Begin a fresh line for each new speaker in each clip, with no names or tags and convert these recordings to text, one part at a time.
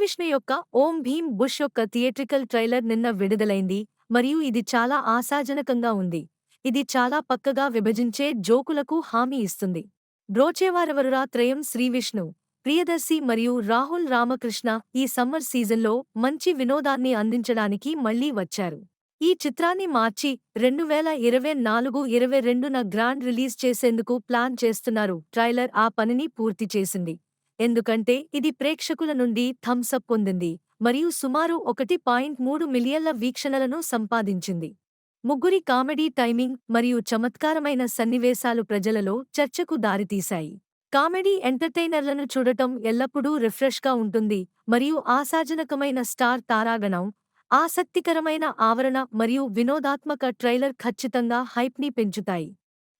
శ్రీవిష్ణు యొక్క ఓం భీమ్ బుష్ యొక్క theatrical trailer నిన్న విడుదలైంది మరియు ఇది చాలా ఆశాజనకంగా ఉంది. ఇది చాలా పక్కగా విభజించే జోకులకు హామీ ఇస్తుంది. బ్రోచేవారెవరురా త్రయం శ్రీవిష్ణు, ప్రియదర్శి మరియు రాహుల్ రామకృష్ణ ఈ సమ్మర్ సీజన్లో మంచి వినోదాన్ని అందించడానికి మళ్లీ వచ్చారు. ఈ చిత్రాన్ని మార్చి 2024-22న గ్రాండ్ రిలీజ్ చేసేందుకు ప్లాన్ చేస్తున్నారు. ట్రైలర్ ఆ పనిని పూర్తి చేసింది. ఎందుకంటే ఇది ప్రేక్షకుల నుండి థమ్స్ అప్ పొందింది మరియు సుమారు 1.3 మిలియన్ల వీక్షణలను సంపాదించింది. ముగ్గురి కామెడీ టైమింగ్ మరియు చమత్కారమైన సన్నివేశాలు ప్రజలలో చర్చకు దారితీశాయి. కామెడీ ఎంటర్టైనర్లను చూడటం ఎల్లప్పుడూ రిఫ్రెష్గా ఉంటుంది మరియు ఆశాజనకమైన స్టార్ తారాగణం, ఆసక్తికరమైన ఆవరణ మరియు వినోదాత్మక ట్రైలర్ ఖచ్చితంగా హైప్ని పెంచుతాయి.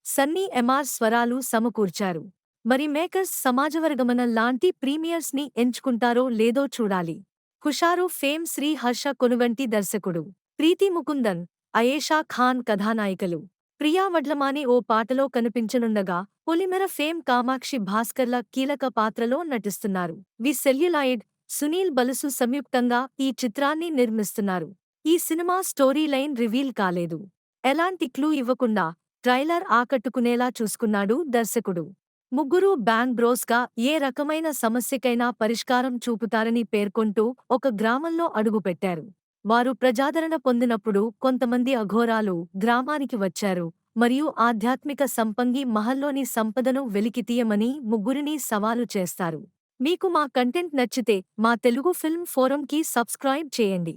సన్నీ ఎంఆర్ స్వరాలు సమకూర్చారు. మరి మేకర్స్ సమాజవర్గమన లాంటి ప్రీమియర్స్ని ఎంచుకుంటారో లేదో చూడాలి. హుషారు ఫేమ్ శ్రీ హర్ష కొనుగంటి దర్శకుడు, ప్రీతి ముకుందన్, అయేషా ఖాన్ కథానాయికలు. ప్రియా వడ్లమాని ఓ పాటలో కనిపించనుండగా పొలిమెర ఫేమ్ కామాక్షి భాస్కర్ల కీలక పాత్రలో నటిస్తున్నారు. వి సెల్యులాయిడ్, సునీల్ బలుసు సంయుక్తంగా ఈ చిత్రాన్ని నిర్మిస్తున్నారు. ఈ సినిమా స్టోరీ లైన్ రివీల్ కాలేదు. ఎలాంటి క్లూ ఇవ్వకుండా ట్రైలర్ ఆకట్టుకునేలా చూసుకున్నాడు దర్శకుడు. ముగ్గురూ బ్యాంగ్ బ్రోస్గా ఏ రకమైన సమస్యకైనా పరిష్కారం చూపుతారని పేర్కొంటూ ఒక గ్రామంలో అడుగుపెట్టారు. వారు ప్రజాదరణ పొందినప్పుడు కొంతమంది అఘోరాలు గ్రామానికి వచ్చారు మరియు ఆధ్యాత్మిక సంపంగి మహల్లోని సంపదను వెలికితీయమని ముగ్గురిని సవాలు చేస్తారు. మీకు మా కంటెంట్ నచ్చితే మా తెలుగు ఫిల్మ్ ఫోరంకి సబ్స్క్రైబ్ చేయండి.